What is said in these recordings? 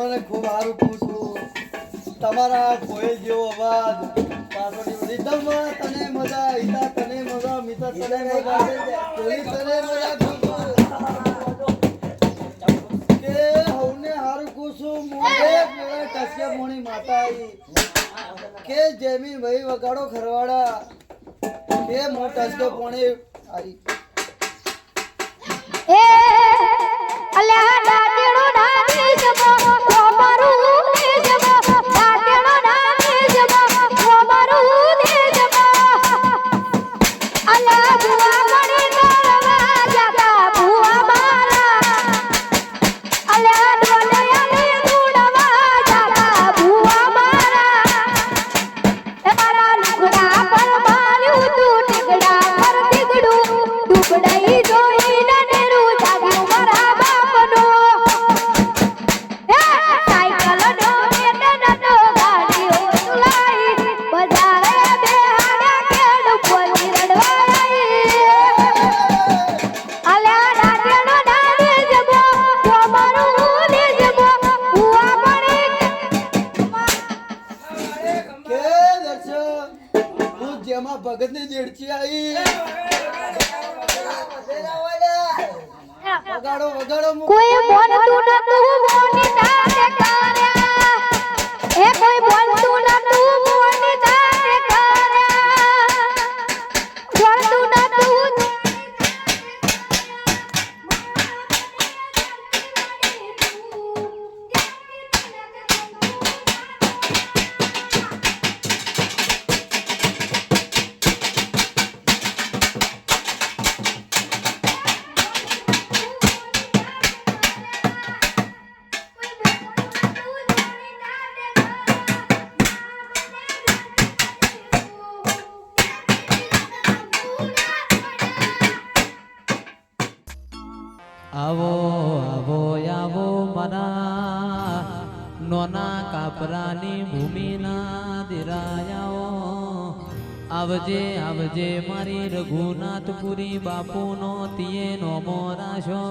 ને ખૂબ સારું પૂછું તમારા કોઈ જેવો અવાજ પાછળની રીતમ તને મજા ઈતા તને મજા મિતા તને મજા કોલી તને મજા કે હવને હારું પૂછું મોડે મેળા ટસકે મોણી માતા આઈ કે જેમી ભાઈ વગાડો ખરવાડા કે મો ટસકે પોણી આઈ એ અલ્યા ડાટેડો ડાટી જમો કોમરું દે જમો ડાટેડો ડાટી જમો કોમરું દે જમો અલ્યા બુઆ મણી કરવા જાતા બુઆ મારા અલ્યા ડોલયાને દુડવા જાતા બુઆ મારા એ મારા લુગડા પર માર્યું તું ટીકડા પર ટીકડું ડૂબડાઈ જોઈને ભગત ની દેડચી આવી વગાડો વગાડો કોઈ બોલતું નતું મોની તારે કર્યા એ કોઈ બોલતું નતું મોની તારે કર્યા બોલતું નતું આવો આવો આવો મારા નોના કાપરાની ભૂમિના દિરાયાઓ આવજે આવજે મારી રઘુનાથપુરી બાપુનો તિયે નોમો રાશો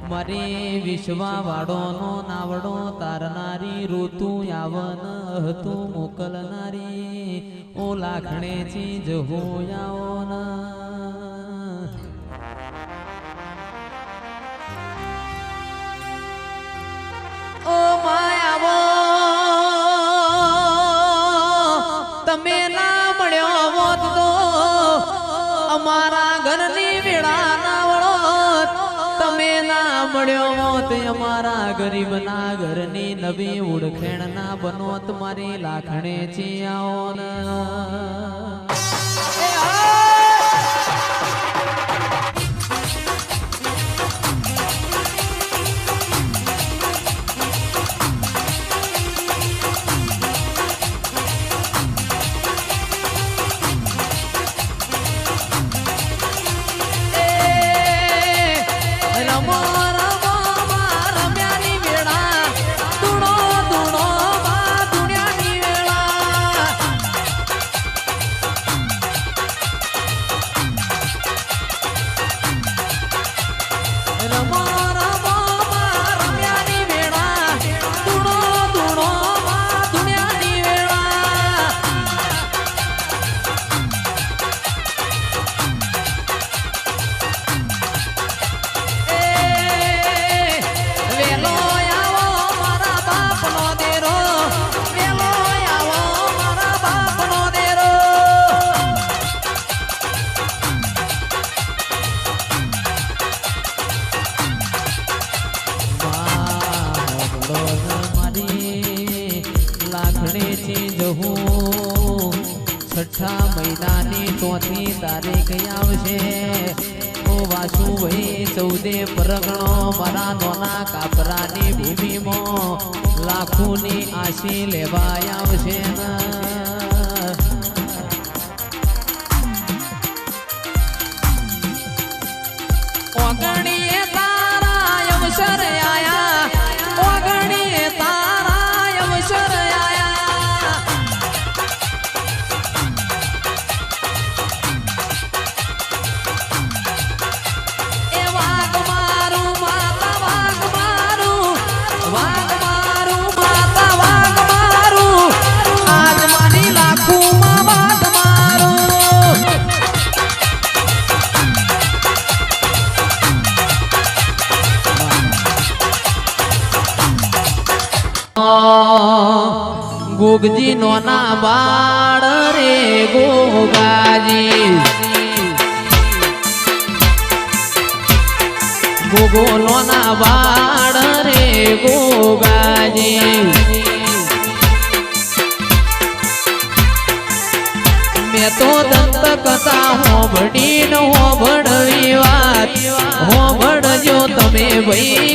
મારી વિશ્વાવાળોનો નાવડો તારનારી ઋતુ યાવન હતું મોકલનારી ઓ લાખણે ચીજ હોયાઓ ના ઓ માયાવો તમે ના મળ્યો હોત તો અમારા ઘરની વેળા ના વળો તમે ના મળ્યો હોત અમારા ગરીબના ઘરની નવી ઓળખેણ ના બનો તમારી લાખણે ચિયાઓ છઠ્ઠા મહિનાની 4મી તારીખ આવશે ઓ વાસુભાઈ 14 પરગણો મારા નોના કાપરાની ભૂમિમાં લાખોની આશી લેવાય આવશે ઓગણીએ તારા અવસર આયા ઓગણીએ તારા અવસર વાઘ મારું માતા વાઘ મારું આજ મારી લાખુમાં વાઘ મારું ગોગજી નોના બાળ રે ગોગાજી ગોગો નોના બાળ રે ગોગાજી મેં તો દંત કથા હોભળી ન હોભળવી વાત હોભળજો તમે ભાઈ